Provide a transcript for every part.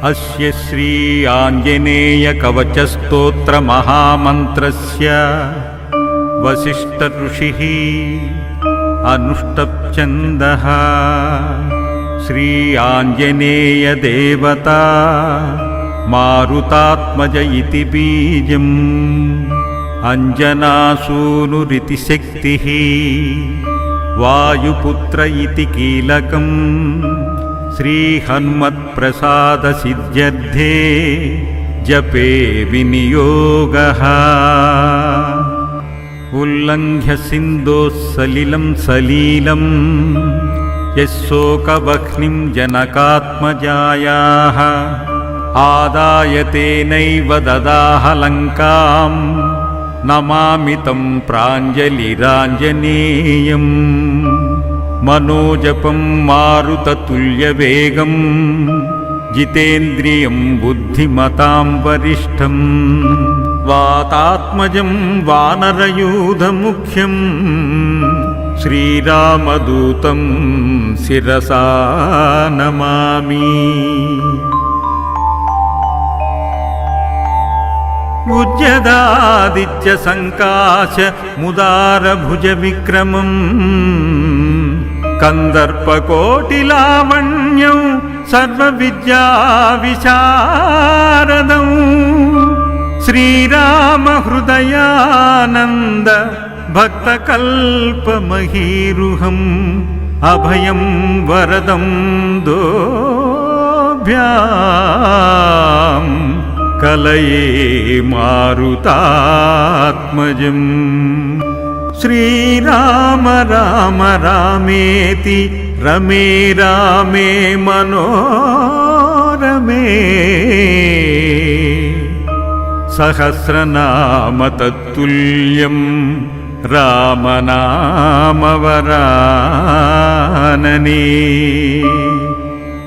అస్య శ్రీ ఆంజనేయ కవచ స్తోత్ర మహామంత్రస్య వసిష్ఠ ఋషిః అనుష్టప్ఛందః. శ్రీ ఆంజనేయ దేవతా మారుతాత్మజ ఇతి బీజం అంజనాసూనురితి శక్తిః వాయుపుత్ర ఇతి కీలకం. శ్రీహన్మత్ప్రసాద సిద్ధ్యర్థే జపే వినియోగః. ఉల్లంఘ్య సింధోః సలిలం సలీలం యశోకవహ్నిం జనకాత్మజాయాః. ఆదాయ తేనైవ దదాహ లంకాం నమామి తం ప్రాంజలిరాంజనేయం. మనోజపం మారుతతుల్యవేగం జితేంద్రియం బుద్ధిమతాం వరిష్టం. వాతాత్మజం వానరయూధముఖ్యం శ్రీరామదూతం శిరసా నమామి. ఉజ్జదాదిత్య సంకాశ ముదారభుజ విక్రమం కందర్పకోటిలావణ్యం సర్వవిద్యా విశారదం. శ్రీరామ హృదయానంద భక్తకల్పమహీరుహం అభయం వరదం దోభ్యాం కలయే మారుతాత్మజం. శ్రీరామ రామ రామేతి రమే రామే మనోరమే. సహస్రనామ తత్తుల్యం రామనామవరాననే.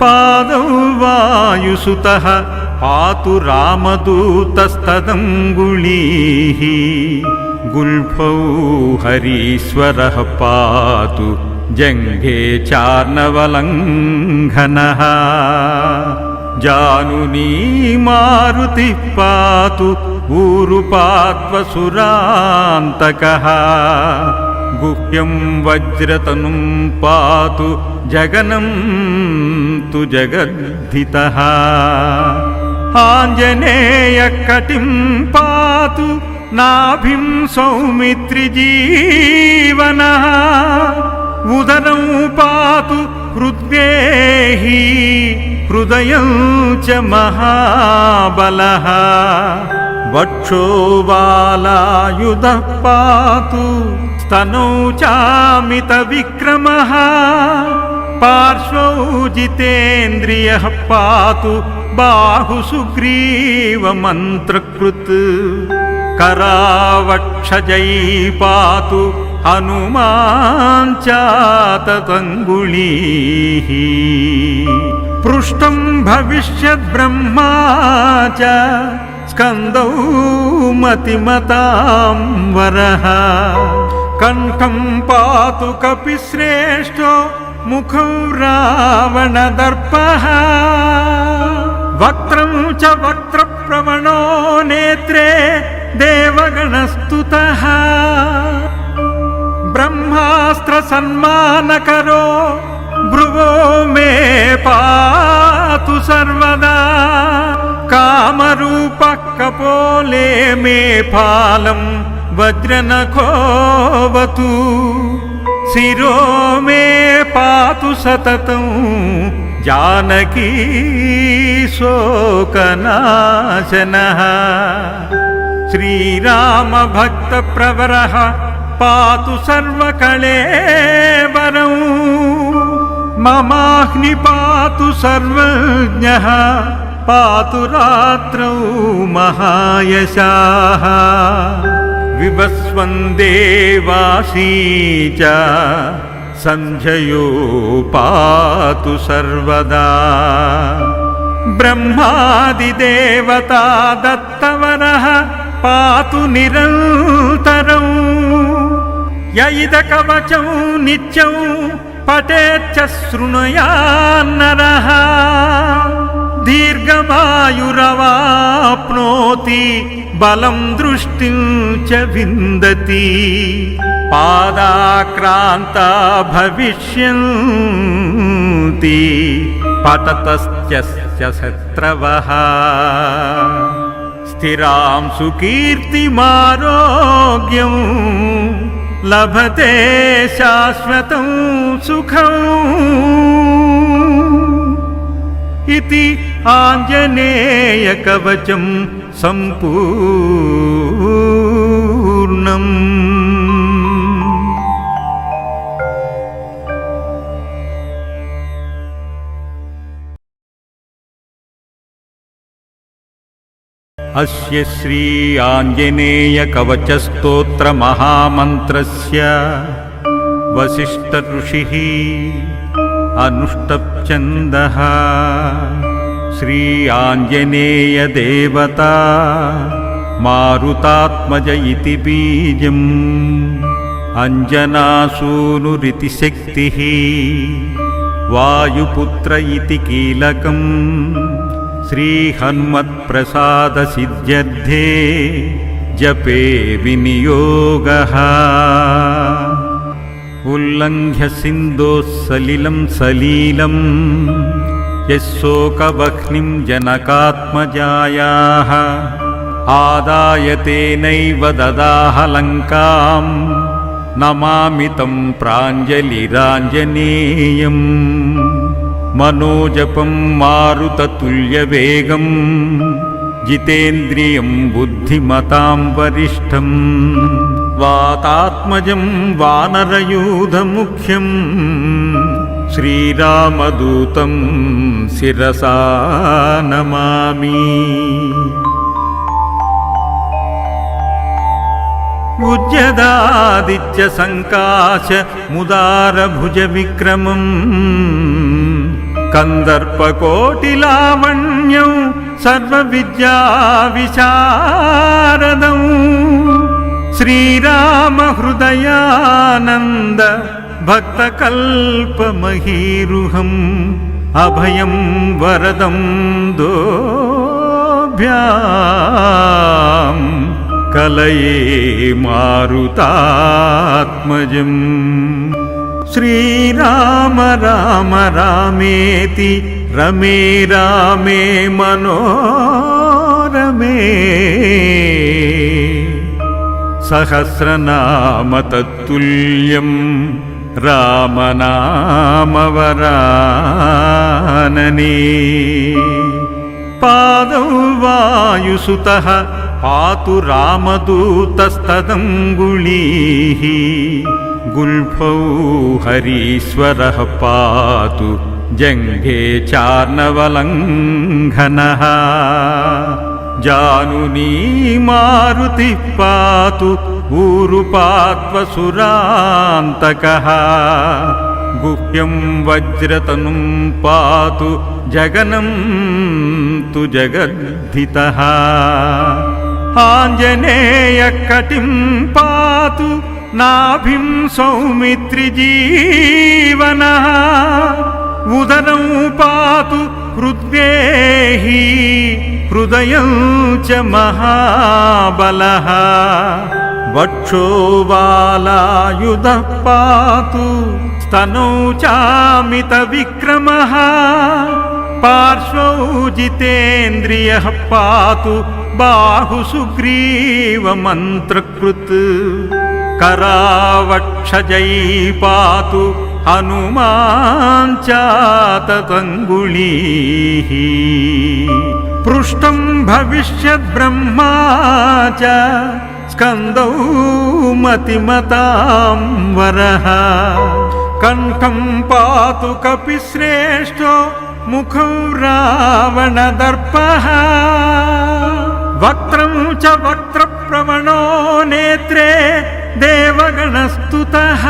పాదౌ వాయుసుతః పాతు రామదూతస్తదంగుళీః. గుల్ఫౌ హరీశ్వరః పాతు జంఘే చార్ణవలంఘనః. జానునీ మారుతిః పాతు ఊరుపాత్వసురాంతకః. గుహ్యం వజ్రతనుం పాతు జగనం తు జగద్ధితః. ఆంజనేయ కటిం పాతు నాభిం సౌమిత్రిజీవనః. ఉదరం పాతు హృద్గేహి హృదయం చ మహాబలః. వక్షో బాలాయుధః పాతు స్తనౌ చామిత విక్రమః. పార్శ్వౌ జితేంద్రియః పాతు బాహు సుగ్రీవ మంత్రకృత్. करावक्षजै पातु हनुमान् चाततङ्गुलीः. पृष्ठं भविष्यद्ब्रह्मा च स्कन्दौ मतिमतां वरः. कण्ठं पातु कपिश्रेष्ठो मुखं रावणदर्पः. वक्त्रं च वक्त्रप्रवणो नेत्रे देवगणस्तुतः. ब्रह्मास्त्र सन्मानकरो भ्रुवो मे पातु सर्वदा. कामरूपः कपोले मे फालं वज्रनखोऽवतु. शिरो मे पातु सततं जानकी शोकनाशनः. श्रीराम भक्त प्रवरः पातु सर्वकळेवरं. ममाह्नि पातु सर्वज्ञः पातु रात्रौ महायशाः. विवस्वन्देवासी च सन्ध्ययो पातु सर्वदा. ब्रह्मादिदेवता दत्तवरः पातु निरन्तरं. यैदकवचं नित्यं पठेच्च शृणुयान्नरः. दीर्घमायुरवाप्नोति बलं दृष्टिं च विन्दति पादाक्रान्ता भविष्यन्ति पततश्च शत्रवः स्थिरां सुकीर्तिमारोग्यं लभते शाश्वतं सुखम् इति आञ्जनेयकवचं सम्पूर्णम्। अस्य श्री आञ्जनेयकवचस्तोत्रमहामन्त्रस्य वसिष्ठऋषिः अनुष्टप्छन्दः श्री आञ्जनेयदेवता मारुतात्मज इति बीजम् अञ्जनासूनुरिति शक्तिः वायुपुत्र इति कीलकम् श्रीहन्मत्प्रसादसिद्ध्यर्थे जपे विनियोगः उल्लङ्घ्य सिन्धोः सलिलं सलीलं यस्शोकवह्निं जनकात्मजायाः आदाय तेनैव ददाह लङ्कां नमामि तं प्राञ्जलिराञ्जनेयम् मनोजपं मारुततुल्यवेगं जितेन्द्रियं बुद्धिमतां वरिष्ठं वातात्मजं वानरयूथमुख्यं श्रीरामदूतं शिरसा नमामि। उज्जदादित्य संकाश मुदारभुज विक्रमम् कंदर्पकोटिलावण्यं सर्वविद्याविशारदं श्रीराम हृदयानन्द भक्तकल्पमहीरुहम् अभयं वरदं दोभ्यां कलये मारुतात्मजम्। श्रीराम राम रामेति रमे रामे मनोरमे सहस्रनाम तत्तुल्यं रामनामवरानने पादौ वायुसुतः पातु रामदूतस्तदङ्गुलीः गुल्फौ हरीश्वरः पातु जङ्घे चार्णवलङ्घनः जानुनी मारुतिः पातु ऊरुपात्वसुरान्तकः गुह्यं वज्रतनुं पातु जगनं तु जगद्धितः आञ्जनेयकटिं पातु नाभिं सौमित्रिजीवनः उदरं पातु हृद्गेही हृदयं च महाबलः वक्षो बालायुधः पातु स्तनौ चामितविक्रमः पार्श्वौ जितेन्द्रियः पातु बाहु सुग्रीवमन्त्रकृत् करावक्षजै पातु हनुमान् चाततङ्गुलीः पृष्ठं भविष्यद्ब्रह्मा च स्कन्दौ मतिमतां वरः कण्ठं पातु कपिश्रेष्ठो मुखं रावणदर्पः वक्त्रं च वक्त्रप्रवणो नेत्रे देवगणस्तुतः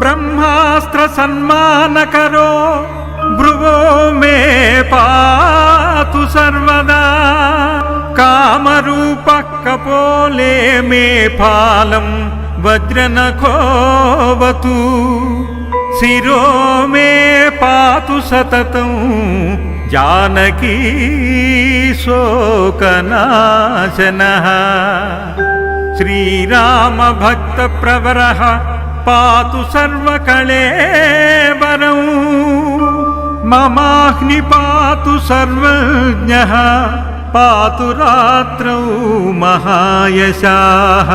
ब्रह्मास्त्रसन्मानकरो भ्रुवो मे पातु सर्वदा कामरूपः कपोले मे फालं वज्रनखोऽवतु శిరో మే పాతు సతతం జానకీ శోకనాశనః శ్రీరామ భక్త ప్రవరః పాతు సర్వకళేబరం మమాహ్ని పాతు సర్వజ్ఞః పాతు రాత్రౌ మహాయశాః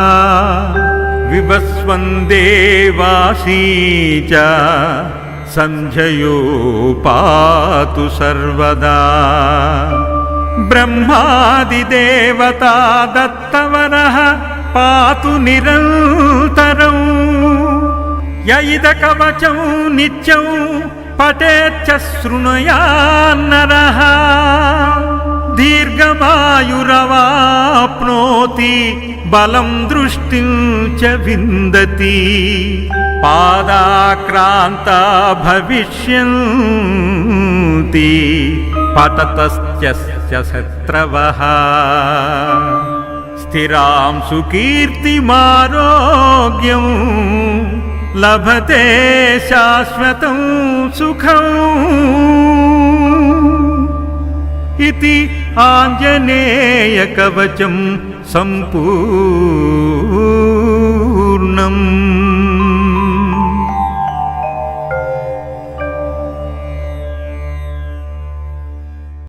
వివస్వందేవాసీ చ సంధ్యయో పాతు సర్వదా బ్రహ్మాదిదేవతా దత్తవరః పాతు నిరంతరం యయిద కవచం నిత్యం పఠేచ్చ శృణుయాన్నరః దీర్ఘమాయురవాప్నోతి బలం దృష్టిం చ విందతి పాదాక్రాంతా భవిష్యంతి పతతస్య శత్రవః స్థిరాం సుకీర్తిమారోగ్యం లభతే శాశ్వతం సుఖం ఇతి ఆంజనేయ కవచం సంపూర్ణం.